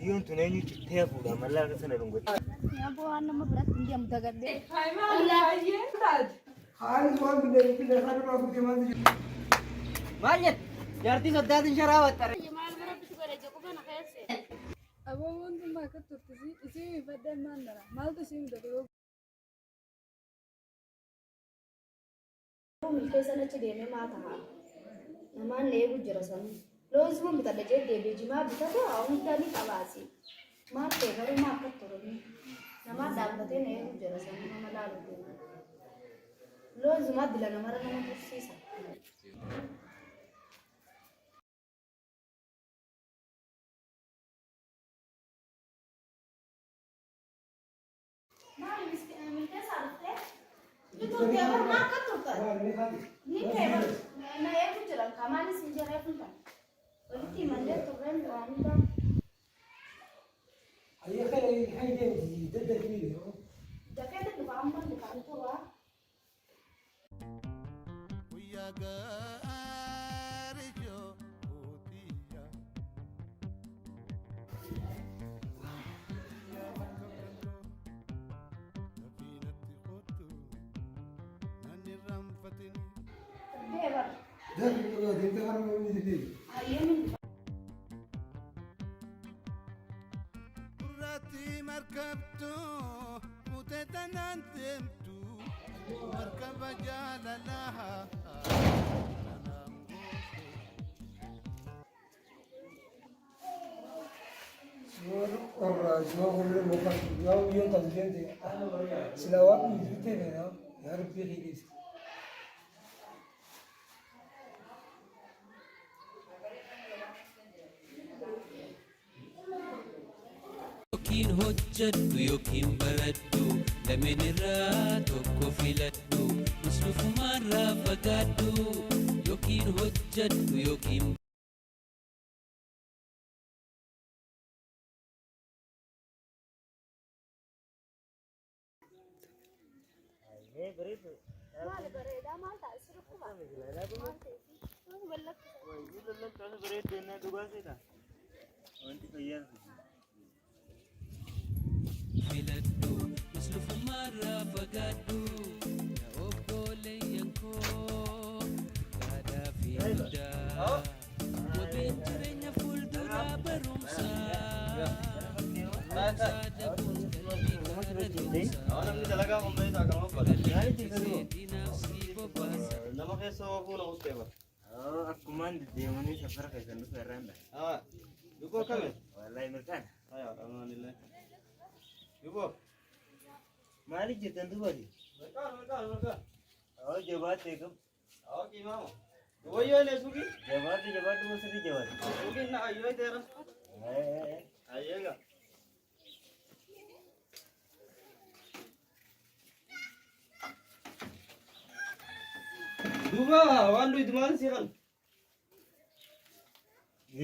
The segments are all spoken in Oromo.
Biyyoon tun eenyu cittee fuudha mallaqa sana dhungate. Nyaaboo waan nama biratti hin deemu dagadee. Haalis waan biyya sana dura kuttee maal jiru? Maal jette? Jaartii soddaatiin sharaa waxxare. Maal biratti si godhe jechuudha kana keessa. Aboo wantummaa akka turtisi isii fadhaan maan dara maaltu isii mudate? Milkeessa nachi deemee maa ta'a? Namaan eegu jira sanu. Loon sun bitadha jee deebi'ee jimaa bitatu hunda ni qabaasi. Maal ta'e garuu maa akka turani? Namaan dhaabbatee na eegu jira sanu nama laalu deema. Loon zumaa dila namarra nama tursiisa. Maal milkeessa dhuftee? Bituu deemaa maa akka turtan? Ni keebar na eegu jira kamaanis hin jiree funtan. Walitti malee turreen waan hundaa. Ayya kana haydee daddarbii Dafee dhufa amma dhufa turaa. Deebar. daddarbii harma miti. Ayyamin. Urratti markabtu muteetanaan deemtu markaba jaalalaha. Orang jual bukan jual yang tak jadi. Selawat itu teh ya, harus pilih. Yookiin hojjedhu yookiin baradhu lameen irraa tokko filadhu muslufumaarraa fagaadhu yookiin hojjedhu yookiin Maal bareedaa maal ta'a sirriikkuma? Maal ta'eef? Waan bal'atti. Wayii lolloon bareedduu ennaa dhugaa seeta. Wanti fayyaa filadhu muslufumaarraa fagaadhu yaa obboleeyyan koo aadaa fi aadaa wabiin jireenya fuulduraa barumsaa dabuun qalbii gaara deemsaa si bobbaasa. Nama keessa fuula buttee bara. akkumaan deddeemanii safara keessan dhufe irraan dha. Yukoo kame? Wallahi mirkaan. Alhamdulillah. Yukoo? Maaliif jettan dubbati? Mirkaan. Jabaatti eegam. Kiimaama. Wayyoo ile suuqii? Jabaatti masirri jabaatti. Suuqiin na ayyoo teera. Ayyeega. Duuba waan duuti maal siiqan?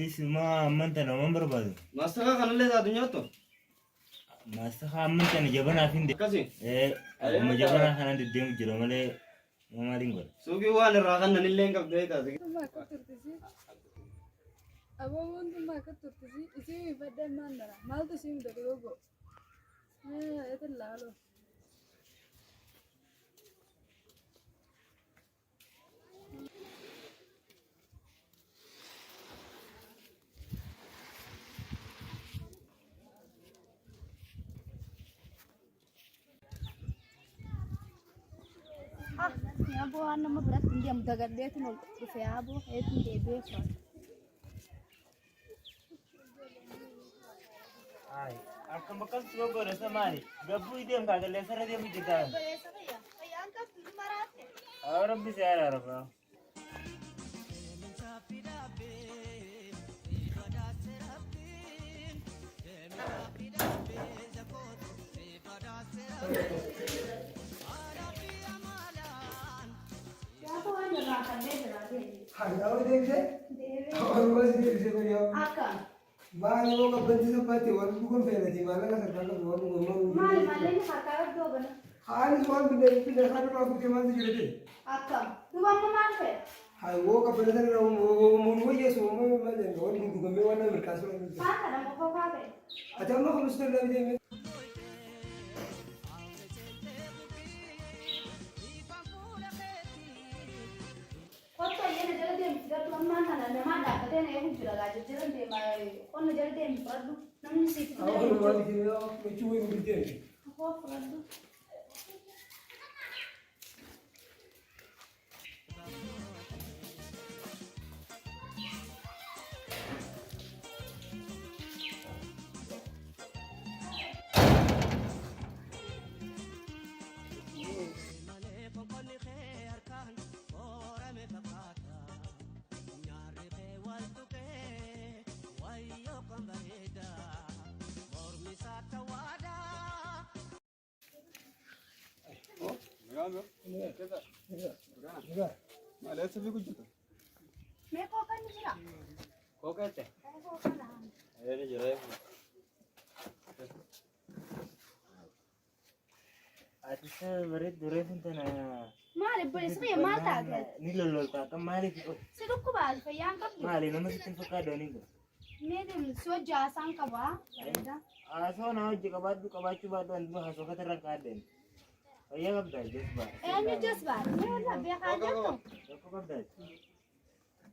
Isuma amanta naman barbaadu. Maasaqa kanallee taatu nyaattu? Maasaqa amanta ni jabanaaf hin Akkasii? Amma jabanaa kanaan deddeemu jira malee maaliin godha? Suuqii waan irraa kan nanillee hin qabdee taate. Wantummaa akka turtisi aboo wantummaa akka turtisi isii fadhaan maan dara maaltu isii mudate gogo? Eetan laaloo. Nyaaboo waan nama biratti hin deemu dagaddeetiin ol dhufe yaaboo heetiin deebi'ee furan. Akka bakka suura godhasa maali? Gabbuu ideem kaagalee sarara deemu jechuudha. Rabbi si araaraba. Hanya orang deh, orang masih dia bisa beri apa? Akan. Bahan lo kan benci seperti orang bukan fere sih, malah kan sekarang orang Maal malee ni fakkaatu doo gana. Halis waan pindah satu aku cuma sih jadi. Akkam. Duba amma maal ta'e? Hai wo ka pele tani wo mun wo yeso mo ma le no ni ko me wana mer kaso ni. Mata na mo ko ka be. Ata mo ko musta na de me. Kotto yene jere dem figar tu mata na na mada ka tene e hujura ga jere dem ma on jere dem fardu namni sit Aw ko wali ki no me chuwe mo de. ko fardu. Me ko kan jira. Kau kata? Ko kan. Ada jerai. Atisa baret dure funtana. Mali bole sai mata ga. Ni lolol pa kam mali ko. Sidu ku ba alfa yan ka. Mali na masitin fa ka doni ko. Me dem so ja san ka ba. Aso na hoje ka badu ka bachu badu an ba haso ka taran ka den. Ayya gabda just ba. ni just ba. Me wala be ka jato. Ko gabda.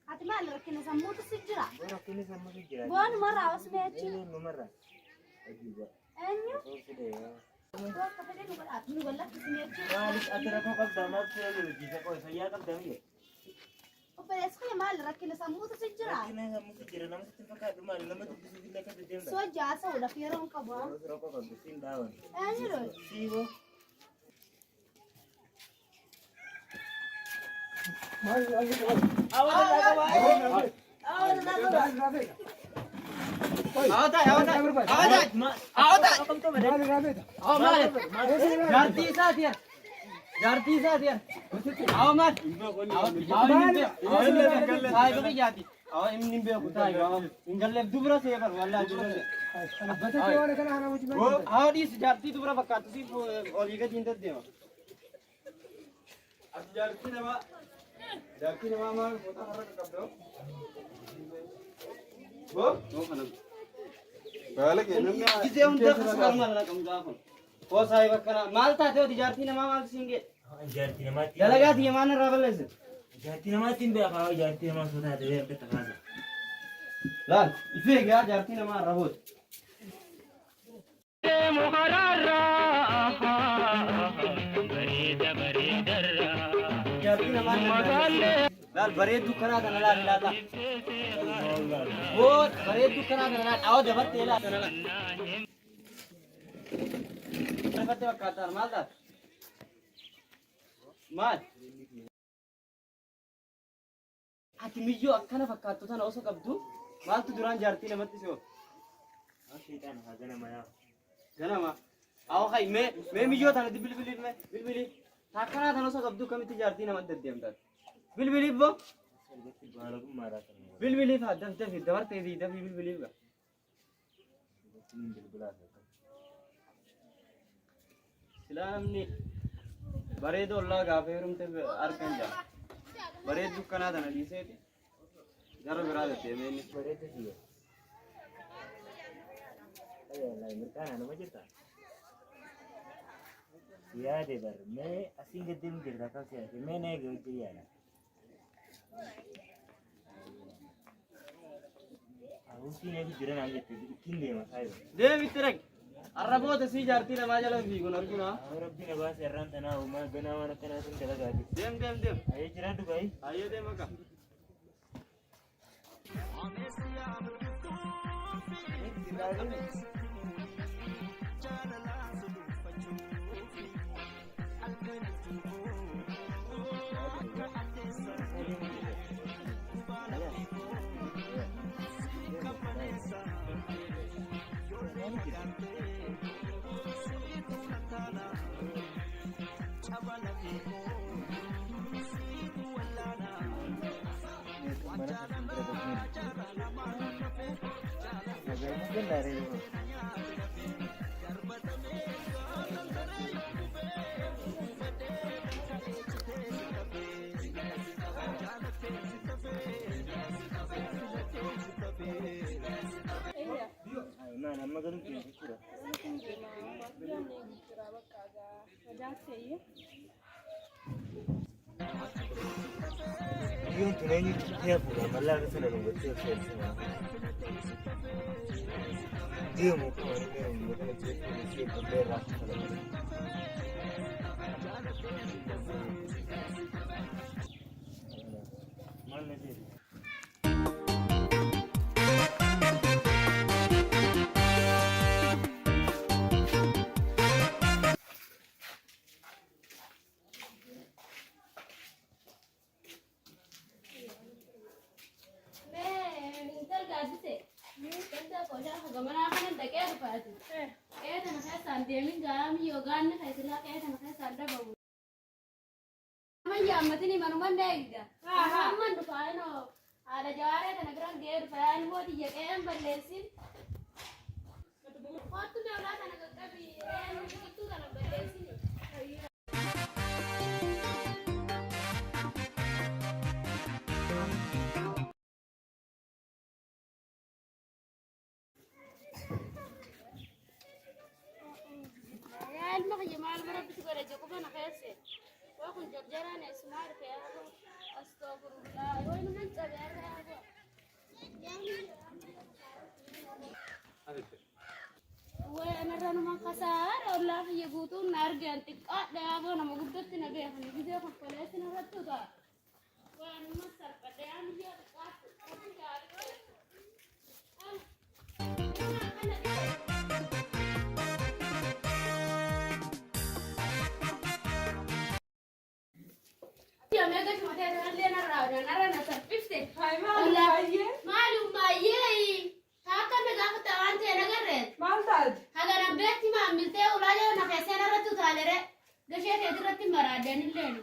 Ati mal rakina samutu sijira. Gora kini sama ki jira. Bon mara was me chi. Ini numara. Ajiba. Enyo. So side ya. Ko ka pede nu wala nu wala kisi me chi. Mali atara ko gabda ma sele jisa ko saya gabda mi. O pede sko mal rakina samutu sijira. Kini sama ki jira na masitin fa ka du mali na masitin fi la ka de jenda. So ja sa udah piron ka ba. Ko ko gabda sin dawan. Enyo ro. Sigo. Mali lagi ko. Awal na ka ba? Awal na ko. Awat ay, awat ay, awat ay, awat ay. Mali rabe ta. Aw mal. Jarti sa dia. Jarti sa dia. Aw mal. Aw nimbe. Aw nimbe. Sai ko jati. Aw nimbe ko tai aw. Ingalle dubra se par walla dubra. Bata ke wala kana hana muchi वो हाँ डी जाती तो बड़ा बक्का तुसी और ये का जिंदा दे अब जाती ना मार होता हर कब दो वो खाना पहले के नन्ना जिसे उन तक कर मारना कम जा कौन वो साहिब करा मालता थे जाती ना माल सिंगे Jarti na mati. लगा दिए माने रावल से Jarti na mati be ka jarti na ma suda de be ta kaza. लाल इसे गया जाती ना मार रहो जाती ना मार लाल बरे दुखना था लाल लाता वो बरे दुखना था लाल आओ जबर तेला था लाल बते वकाता मालदा माल आती मिजो अक्का ना फकातो था ना उसको कब तू माल तू दुरान जाती ना मत से हो Shaitan ha gana ma ya. गना मा आओ खाई मैं मिजो था ना बिलबिली थाकना था ना उसको कब तू कमी थी जाती ना मत दे हम तक बिलबिली वो Balo ko mara ka. बिलबिली था दस दस दवर तेरी दस बिलबिली का Nin bil bula ka. सलाम ने बरे दो अल्लाह गाफिरुम ते अरकन जा बरे दुकाना था ना दिसे जरा बिरा देते मैं Bare ta diya. Ay la merkana no majeta. Ya de bar me asinga dim girda ka se me ne go diya na. Usi ne gira na ngete kinde ma sai. दे मित्रक अरबो ते सी जाती ना माजला भी गुन arjuna Rabbi na ba sai ran tana ma gana wana kana sun daga gadi. Them Ay jira du gai. आइए दे मका Mungkin dari itu. amma garin ku kira Yung tunani ya fuga malla ka sanar da wata sai sai Dia mu kuma ne mu da ce shi ko da ra Manne dai Matini manuman degda. Amman dufano. Ada jawara dan negara gear fan wo di jem berlesin. Waktu dia ulah dan negara bi itu kan berlesin. Ya, ilmu kejamal berapa sih kalau cukup anak kese. Waktu jalan esmar kayak apa? Astagfirullah. Woi mana cabar apa? Woi anak rumah kasar, Allah ya butuh narga antik. Ada apa nama gudut tina be? Hani video aku pelas tina ratu ta. Woi anak masar pada yang dia dekat. Tapi jadi. Ya mega cuma dia lena rada nara na sarfifte. Hai malu Maye. Haka mega aku tawan te nagare. Maltad. Haga na beti ma milte ulaja na kese na ratu talere. Gashe te dirati marada ni lenu.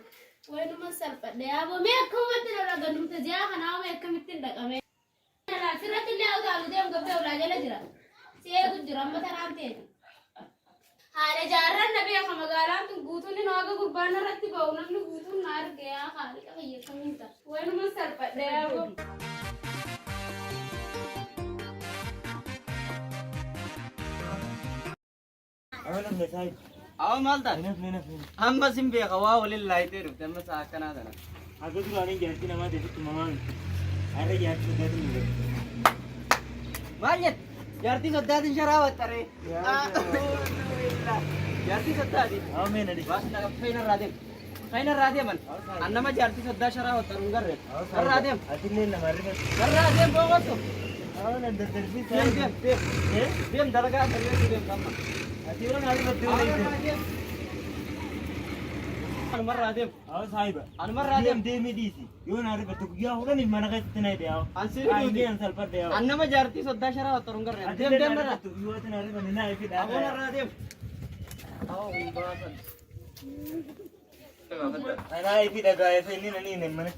Wenu masal pa de abo me kumati na ganum te ja kana me kamitin da kame. Na sirati le udalu dem gabe ulaja le jira. Se gujura matarante. Hare jaran nabi aku magalan tu gutun ni naga gurbana rati bau namni gutun nar gaya kali ka ye kaminta. Wenu masal pa de abo. Awalan da sai aw malta mina amma simbe qawa walillahi teru tamma sakana dana aga duru anin janti nama de tu mama are ya tu da ni Mariet, jarti soddadin sharawat tare. Jarti soddadi. Amen adi Bas na Faina radem man. Annama jarti sodda sharawat tarun garre. Radem. atinne na marri Radem bogosu. awana da darbi Dem sai dem dalaga tare dem tamma. atira na ali batte Anmar radem. aw saiba Anmar radem. de me disi yo na ari batte ya hoga ni mana ka tnai de aw Ansiri dudi. an salpa de aw Annama jarti sodda sharawat tarun garre. Dem dem na. tu yo tna ari bani na ifi da Abona radem. Aw umbasan. ana ifi da ga ya sai ni na ni ne mana